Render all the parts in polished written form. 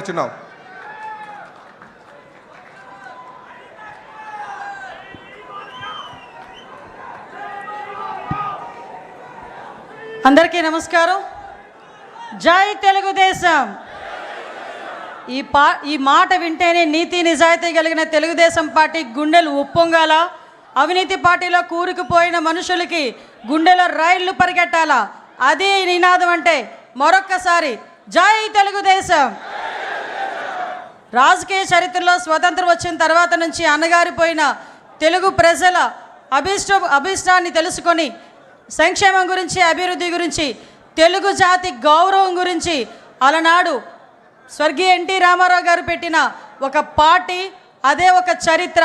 కూర్చున్నాం. అందరికీ నమస్కారం. జై తెలుగుదేశం. ఈ మాట వింటేనే నీతి నిజాయితీ కలిగిన తెలుగుదేశం పార్టీ గుండెలు ఉప్పొంగాల, అవినీతి పార్టీలో కూరుకుపోయిన మనుషులకి గుండెలో రైళ్లు పరిగెట్టాలా. అదే నినాదం అంటే మరొక్కసారి జై తెలుగుదేశం. రాజకీయ చరిత్రలో స్వతంత్రం వచ్చిన తర్వాత నుంచి అన్నగారిపోయిన తెలుగు ప్రజల అభిష్టాన్ని తెలుసుకొని సంక్షేమం గురించి, అభివృద్ధి గురించి, తెలుగు జాతి గౌరవం గురించి అలనాడు స్వర్గీయ ఎన్టీ రామారావు గారు పెట్టిన ఒక పార్టీ, అదే ఒక చరిత్ర,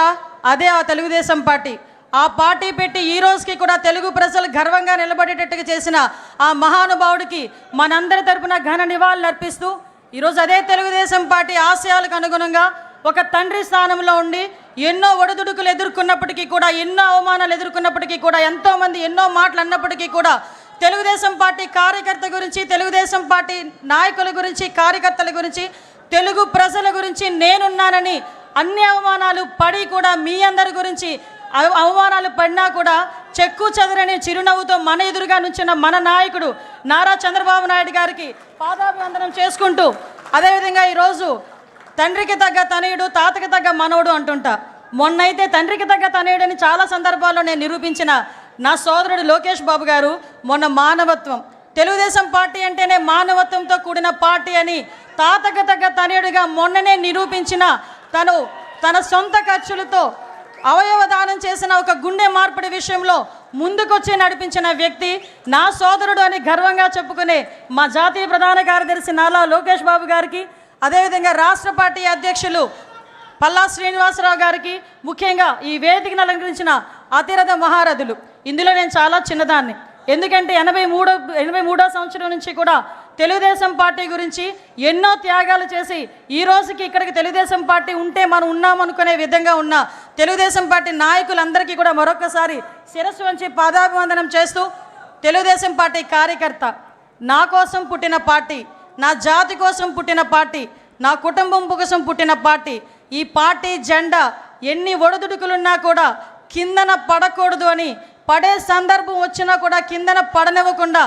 అదే ఆ తెలుగుదేశం పార్టీ. ఆ పార్టీ పెట్టి ఈ రోజుకి కూడా తెలుగు ప్రజలు గర్వంగా నిలబడేటట్టుగా చేసిన ఆ మహానుభావుడికి మనందరి తరపున ఘన నివాళులు అర్పిస్తూ ఈరోజు అదే తెలుగుదేశం పార్టీ ఆశయాలకు అనుగుణంగా ఒక తండ్రి స్థానంలో ఉండి ఎన్నో ఒడిదుడుకులు ఎదుర్కొన్నప్పటికీ కూడా, ఎన్నో అవమానాలు ఎదుర్కొన్నప్పటికీ కూడా, ఎంతోమంది ఎన్నో మాటలు అన్నప్పటికీ కూడా తెలుగుదేశం పార్టీ కార్యకర్త గురించి, తెలుగుదేశం పార్టీ నాయకుల గురించి, కార్యకర్తల గురించి, తెలుగు ప్రజల గురించి నేనున్నానని అన్ని అవమానాలు పడి కూడా మీ అందరి గురించి అవమానాలు పడినా కూడా చెక్కు చెదరని చిరునవ్వుతో మన ఎదురుగా నుంచిన మన నాయకుడు నారా చంద్రబాబు నాయుడు గారికి పాదాభివందనం చేసుకుంటూ, అదేవిధంగా ఈరోజు తండ్రికి తగ్గ తనయుడు, తాతకి తగ్గ మనవడు అంటుంటా. మొన్నైతే తండ్రికి తగ్గ తనయుడని చాలా సందర్భాల్లో నేను నిరూపించిన నా సోదరుడు లోకేష్ బాబు గారు మొన్న మానవత్వం, తెలుగుదేశం పార్టీ అంటేనే మానవత్వంతో కూడిన పార్టీ అని తాతకి తగ్గ తనయుడిగా మొన్ననే నిరూపించిన తను తన సొంత ఖర్చులతో అవయవ దానం చేసిన ఒక గుండె మార్పిడి విషయంలో ముందుకొచ్చి నడిపించిన వ్యక్తి నా సోదరుడు అని గర్వంగా చెప్పుకునే మా జాతీయ ప్రధాన కార్యదర్శి నాలా లోకేష్ బాబు గారికి, అదేవిధంగా రాష్ట్ర పార్టీ అధ్యక్షులు పల్లా శ్రీనివాసరావు గారికి, ముఖ్యంగా ఈ వేదికను అలంకరించిన అతిరథ మహారథులు. ఇందులో నేను చాలా చిన్నదాన్ని, ఎందుకంటే 83వ సంవత్సరం నుంచి కూడా తెలుగుదేశం పార్టీ గురించి ఎన్నో త్యాగాలు చేసి ఈ రోజుకి ఇక్కడికి తెలుగుదేశం పార్టీ ఉంటే మనం ఉన్నామనుకునే విధంగా ఉన్న తెలుగుదేశం పార్టీ నాయకులందరికీ కూడా మరొకసారి శిరస్సు వంచి పాదాభివందనం చేస్తూ, తెలుగుదేశం పార్టీ కార్యకర్త, నా కోసం పుట్టిన పార్టీ, నా జాతి కోసం పుట్టిన పార్టీ, నా కుటుంబం కోసం పుట్టిన పార్టీ. ఈ పార్టీ జెండా ఎన్ని ఒడిదుడుకులున్నా కూడా కిందన పడకూడదు అని, పడే సందర్భం వచ్చినా కూడా కిందన పడనివ్వకుండా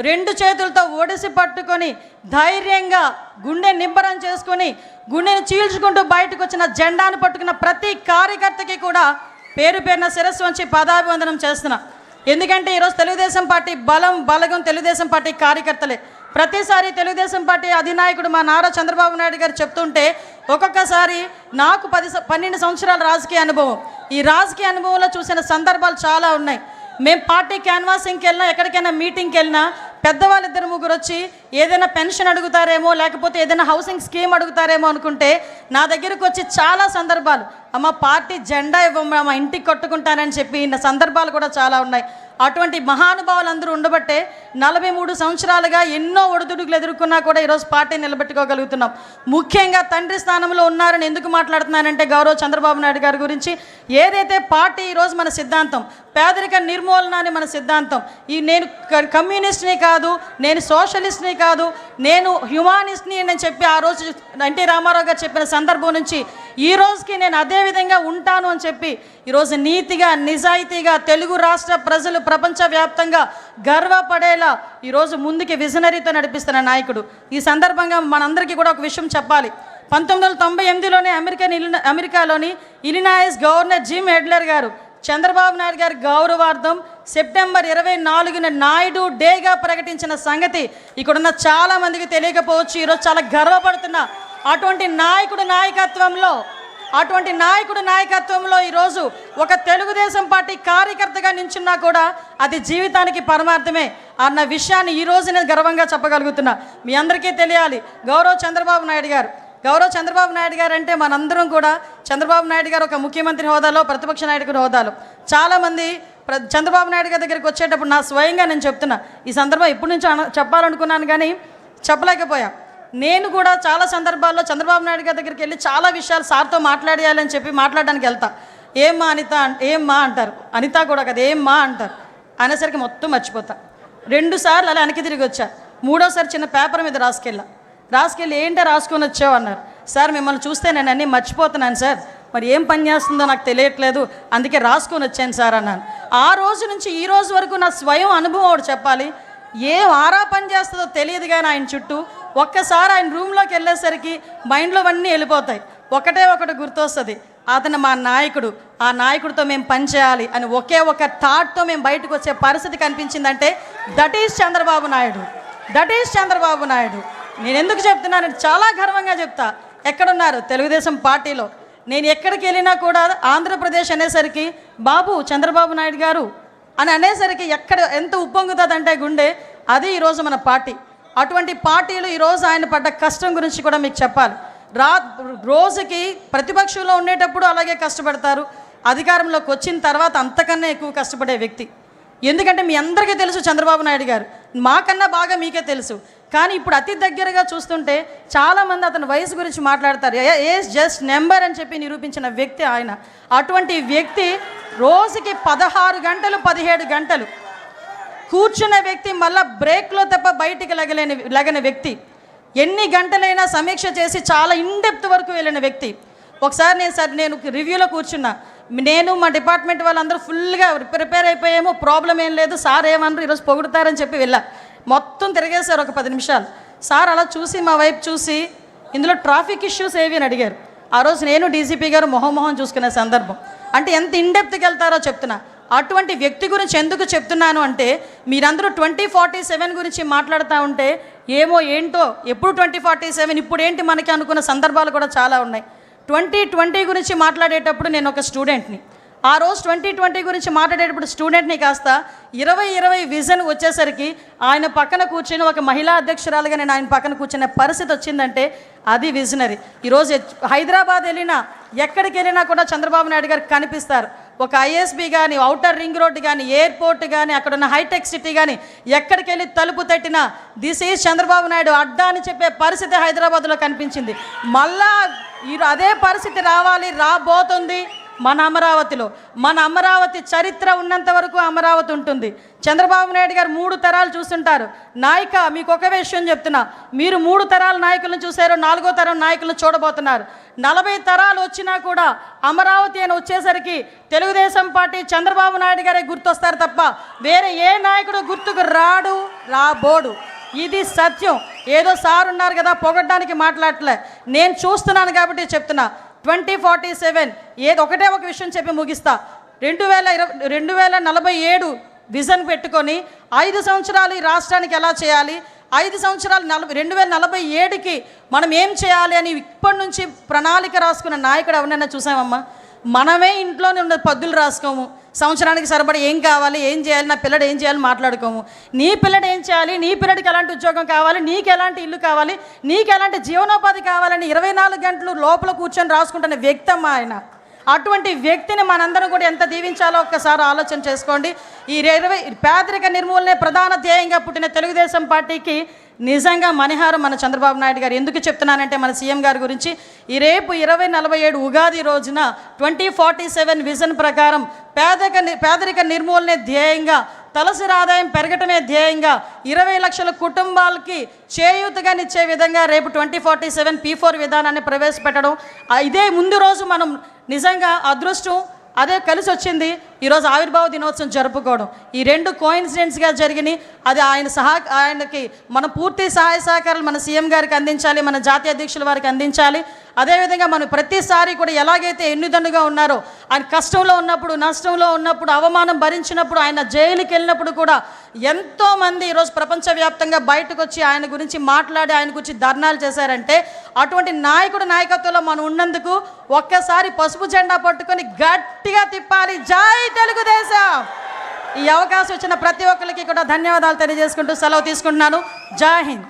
రెండు చేతులతో ఒడిసి పట్టుకొని ధైర్యంగా గుండె నిబ్బరం చేసుకొని గుండెని చీల్చుకుంటూ బయటకు వచ్చిన జెండాను పట్టుకున్న ప్రతి కార్యకర్తకి కూడా పేరు పేరున శిరస్సు వంచి పాదాభివందనం చేస్తున్నా. ఎందుకంటే ఈరోజు తెలుగుదేశం పార్టీ బలగం తెలుగుదేశం పార్టీ కార్యకర్తలే. ప్రతిసారి తెలుగుదేశం పార్టీ అధినాయకుడు మా నారా చంద్రబాబు నాయుడు గారు చెప్తుంటే ఒక్కొక్కసారి నాకు 12 సంవత్సరాల రాజకీయ అనుభవం, ఈ రాజకీయ అనుభవంలో చూసిన సందర్భాలు చాలా ఉన్నాయి. మేము పార్టీ క్యాన్వాసింగ్కి వెళ్ళినా, ఎక్కడికైనా మీటింగ్కి వెళ్ళినా పెద్దవాళ్ళు 2-3 వచ్చి ఏదైనా పెన్షన్ అడుగుతారేమో, లేకపోతే ఏదైనా హౌసింగ్ స్కీమ్ అడుగుతారేమో అనుకుంటే నా దగ్గరకు వచ్చి చాలా సందర్భాలు, అమ్మ పార్టీ జెండా ఇవ్వమ్మా, మా ఇంటికి కట్టుకుంటానని చెప్పి ఇన్న సందర్భాలు కూడా చాలా ఉన్నాయి. అటువంటి మహానుభావులు అందరూ ఉండబట్టే 43 సంవత్సరాలుగా ఎన్నో ఒడిదుడుకులు ఎదుర్కొన్నా కూడా ఈరోజు పార్టీ నిలబెట్టుకోగలుగుతున్నాం. ముఖ్యంగా తండ్రి స్థానంలో ఉన్నారని ఎందుకు మాట్లాడుతున్నానంటే గౌరవ చంద్రబాబు నాయుడు గారి గురించి. ఏదైతే పార్టీ ఈరోజు మన సిద్ధాంతం పేదరిక నిర్మూలన అని మన సిద్ధాంతం. నేను కమ్యూనిస్ట్ని కాదు, నేను సోషలిస్ట్ని కాదు, నేను హ్యుమానిస్ట్ని అని చెప్పి ఆ రోజు ఎన్టీ రామారావు గారు చెప్పిన సందర్భం నుంచి ఈ రోజుకి నేను అదే విధంగా ఉంటాను అని చెప్పి ఈరోజు నీతిగా, నిజాయితీగా తెలుగు రాష్ట్ర ప్రజలు ప్రపంచవ్యాప్తంగా గర్వపడేలా ఈరోజు ముందుకి విజనరీతో నడిపిస్తున్న నాయకుడు. ఈ సందర్భంగా మనందరికీ కూడా ఒక విషయం చెప్పాలి. 1998లోనే అమెరికాలోని ఇలినాయిస్ గవర్నర్ జిమ్ హెడ్లర్ గారు చంద్రబాబు నాయుడు గారి గౌరవార్థం సెప్టెంబర్ 24న నాయుడు డేగా ప్రకటించిన సంగతి ఇక్కడున్న చాలామందికి తెలియకపోవచ్చు. ఈరోజు చాలా గర్వపడుతున్నా. అటువంటి నాయకుడు నాయకత్వంలో ఈరోజు ఒక తెలుగుదేశం పార్టీ కార్యకర్తగా నించున్నా కూడా అది జీవితానికి పరమార్థమే అన్న విషయాన్ని ఈరోజు నేను గర్వంగా చెప్పగలుగుతున్నా. మీ అందరికీ తెలియాలి, గౌరవ చంద్రబాబు నాయుడు గారు అంటే మనందరం కూడా చంద్రబాబు నాయుడు గారు ఒక ముఖ్యమంత్రి హోదాలో, ప్రతిపక్ష నాయకుడి హోదాలో చాలామంది చంద్రబాబు నాయుడు గారి దగ్గరికి వచ్చేటప్పుడు నా స్వయంగా నేను చెప్తున్నా, ఈ సందర్భం ఎప్పటి నుంచో చెప్పాలనుకున్నాను కానీ చెప్పలేకపోయా. నేను కూడా చాలా సందర్భాల్లో చంద్రబాబు నాయుడు గారి దగ్గరికి వెళ్ళి చాలా విషయాలు సార్తో మాట్లాడేయాలని చెప్పి మాట్లాడడానికి వెళ్తా. ఏమ్మా అనిత, ఏమ్మా అంటారు, అనిత కూడా కదా ఏమ్మా అంటారు, అనేసరికి మొత్తం మర్చిపోతా. 2 సార్లు అలా వెనక్కి తిరిగి వచ్చా. 3వసారి చిన్న పేపర్ మీద రాసుకెళ్ళా. రాసుకెళ్ళి ఏంటో రాసుకొని వచ్చావు అన్నారు. సార్ మిమ్మల్ని చూస్తే నేను అన్నీ మర్చిపోతున్నాను సార్, మరి ఏం పని చేస్తుందో నాకు తెలియట్లేదు, అందుకే రాసుకొని వచ్చాను సార్ అన్నాను. ఆ రోజు నుంచి ఈ రోజు వరకు నా స్వయం అనుభవం ఒకటి చెప్పాలి, ఏం ఆరా పని చేస్తుందో తెలియదు కానీ ఆయన చుట్టూ ఒక్కసారి ఆయన రూమ్లోకి వెళ్ళేసరికి మైండ్లో అన్నీ వెళ్ళిపోతాయి. ఒకటే ఒకటి గుర్తొస్తుంది, అతను మా నాయకుడు, ఆ నాయకుడితో మేము పని చేయాలి అని ఒకే ఒక థాట్తో మేము బయటకు వచ్చే పరిస్థితి కనిపించిందంటే that is Chandrababu Naidu, that is Chandrababu Naidu. నేను ఎందుకు చెప్తున్నాను, చాలా గర్వంగా చెప్తా. ఎక్కడున్నారు తెలుగుదేశం పార్టీలో, నేను ఎక్కడికి వెళ్ళినా కూడా ఆంధ్రప్రదేశ్ అనేసరికి బాబు చంద్రబాబు నాయుడు గారు అని అనేసరికి ఎక్కడ ఎంత ఉప్పొంగుతుందంటే గుండె, అది ఈరోజు మన పార్టీ. అటువంటి పార్టీలు ఈరోజు ఆయన పడ్డ కష్టం గురించి కూడా మీకు చెప్పాలి. రోజుకి ప్రతిపక్షంలో ఉండేటప్పుడు అలాగే కష్టపడతారు, అధికారంలోకి వచ్చిన తర్వాత అంతకన్నా ఎక్కువ కష్టపడే వ్యక్తి. ఎందుకంటే మీ అందరికీ తెలుసు చంద్రబాబు నాయుడు గారు, మాకన్నా బాగా మీకే తెలుసు. కానీ ఇప్పుడు అతి దగ్గరగా చూస్తుంటే చాలామంది అతని వయసు గురించి మాట్లాడతారు, ఏజ్ జస్ట్ నెంబర్ అని చెప్పి నిరూపించిన వ్యక్తి ఆయన. అటువంటి వ్యక్తి రోజుకి 16 గంటలు 17 గంటలు కూర్చున్న వ్యక్తి, మళ్ళీ బ్రేక్లో తప్ప బయటికి లగని వ్యక్తి, ఎన్ని గంటలైనా సమీక్ష చేసి చాలా ఇన్డెప్త్ వరకు వెళ్ళిన వ్యక్తి. ఒకసారి నేను రివ్యూలో కూర్చున్నా, నేను మా డిపార్ట్మెంట్ వాళ్ళందరూ ఫుల్గా ప్రిపేర్ అయిపోయాము, ప్రాబ్లం ఏం లేదు, సార్ ఏమన్నారు ఈరోజు పొగుడుతారని చెప్పి వెళ్ళా. మొత్తం తిరిగేశారు ఒక 10 నిమిషాలు. సార్ అలా చూసి మా వైపు చూసి ఇందులో ట్రాఫిక్ ఇష్యూస్ ఏవి అని అడిగారు. ఆ రోజు నేను డీజీపీ గారు మొహం చూసుకునే సందర్భం. అంటే ఎంత ఇన్డెప్త్కి వెళ్తారో చెప్తున్నా. అటువంటి వ్యక్తి గురించి ఎందుకు చెప్తున్నాను అంటే, మీరందరూ 2047 గురించి మాట్లాడుతూ ఉంటే ఏమో ఏంటో, ఎప్పుడు 2047 ఇప్పుడు ఏంటి మనకి అనుకున్న సందర్భాలు కూడా చాలా ఉన్నాయి. 2020 గురించి మాట్లాడేటప్పుడు నేను ఒక స్టూడెంట్ని, ఆ రోజు 2020 గురించి మాట్లాడేటప్పుడు స్టూడెంట్ని కాస్త 2020 విజన్ వచ్చేసరికి ఆయన పక్కన కూర్చొని ఒక మహిళా అధ్యక్షురాలుగా నేను ఆయన పక్కన కూర్చునే పరిస్థితి వచ్చిందంటే అది విజనరీ. ఈరోజు హైదరాబాద్ వెళ్ళినా ఎక్కడికి వెళ్ళినా కూడా చంద్రబాబు నాయుడు గారికి కనిపిస్తారు. ఒక ఐఎస్బి కానీ, ఔటర్ రింగ్ రోడ్డు కానీ, ఎయిర్పోర్ట్ కానీ, అక్కడ ఉన్న హైటెక్ సిటీ కానీ, ఎక్కడికి వెళ్ళి తలుపు తట్టినా దిస్ ఈజ్ చంద్రబాబు నాయుడు అడ్డా అని చెప్పే పరిస్థితి హైదరాబాద్లో కనిపించింది. మళ్ళా అదే పరిస్థితి రాబోతుంది మన అమరావతిలో. మన అమరావతి చరిత్ర ఉన్నంత వరకు అమరావతి ఉంటుంది. చంద్రబాబు నాయుడు గారు 3 తరాలు చూస్తుంటారు. నాయక మీకు ఒక విషయం చెప్తున్నా, మీరు 3 తరాల నాయకులను చూశారు, 4వ తరం నాయకులను చూడబోతున్నారు. 40 తరాలు వచ్చినా కూడా అమరావతి అని వచ్చేసరికి తెలుగుదేశం పార్టీ చంద్రబాబు నాయుడు గారే గుర్తొస్తారు తప్ప వేరే ఏ నాయకుడు గుర్తుకు రాబోడు. ఇది సత్యం. ఏదో సార్ ఉన్నారు కదా పొగడ్డానికి మాట్లాడలే, నేను చూస్తున్నాను కాబట్టి చెప్తున్నా. 2047 ఒకటే ఒక విషయం చెప్పి ముగిస్తా. 2047 విజన్ పెట్టుకొని 5 సంవత్సరాలు ఈ రాష్ట్రానికి ఎలా చేయాలి, 5 సంవత్సరాలు 2047కి మనం ఏం చేయాలి అని ఇప్పటి నుంచి ప్రణాళిక రాసుకున్న నాయకుడు ఎవరైనా చూసామమ్మా? మనమే ఇంట్లోనే ఉన్న పద్దులు రాసుకోము, సంవత్సరానికి సరిపడి ఏం కావాలి, ఏం చేయాలి, నా పిల్లడు ఏం చేయాలి మాట్లాడుకోము. నీ పిల్లడు ఏం చేయాలి, నీ పిల్లడికి ఎలాంటి ఉద్యోగం కావాలి, నీకు ఎలాంటి ఇల్లు కావాలి, నీకు ఎలాంటి జీవనోపాధి కావాలని 24 గంటలు లోపల కూర్చొని రాసుకుంటున్న వ్యక్తి అమ్మా ఆయన. అటువంటి వ్యక్తిని మనందరం కూడా ఎంత దీవించాలో ఒక్కసారి ఆలోచన చేసుకోండి. ఈ పేదరిక నిర్మూలనే ప్రధాన ధ్యేయంగా పుట్టిన తెలుగుదేశం పార్టీకి నిజంగా మణిహారం మన చంద్రబాబు నాయుడు గారు. ఎందుకు చెప్తున్నానంటే మన సీఎం గారి గురించి, ఈ రేపు 2047 ఉగాది రోజున 2047 విజన్ ప్రకారం పేదరిక నిర్మూలనే ధ్యేయంగా, తలసరి ఆదాయం పెరగటమే ధ్యేయంగా 20 లక్షల కుటుంబాలకి చేయూతగానిచ్చే విధంగా రేపు 2047 P4 విధానాన్ని ప్రవేశపెట్టడం, ఇదే ముందు రోజు మనం నిజంగా అదృష్టం అదే కలిసి వచ్చింది. ఈరోజు ఆవిర్భావ దినోత్సవం జరుపుకోవడం, ఈ 2 కోయిన్సిడెంట్స్గా జరిగినాయి. అది ఆయనకి మన పూర్తి సహాయ సహకారాలు మన సీఎం గారికి అందించాలి, మన జాతీయ అధ్యక్షుల వారికి అందించాలి. అదేవిధంగా మనం ప్రతిసారి కూడా ఎలాగైతే ఎన్నిదన్నుగా ఉన్నారో, ఆయన కష్టంలో ఉన్నప్పుడు, నష్టంలో ఉన్నప్పుడు, అవమానం భరించినప్పుడు, ఆయన జైలుకి వెళ్ళినప్పుడు కూడా ఎంతోమంది ఈరోజు ప్రపంచవ్యాప్తంగా బయటకు వచ్చి ఆయన గురించి మాట్లాడి ఆయన గురించి ధర్నాలు చేశారంటే, అటువంటి నాయకత్వంలో మనం ఉన్నందుకు ఒక్కసారి పసుపు జెండా పట్టుకొని గట్టిగా తిప్పాలి. జై తెలుగుదేశం. ఈ అవకాశం ఇచ్చిన ప్రతి ఒక్కరికి కూడా ధన్యవాదాలు తెలియజేసుకుంటూ సెలవు తీసుకుంటున్నాను. జై హింద్.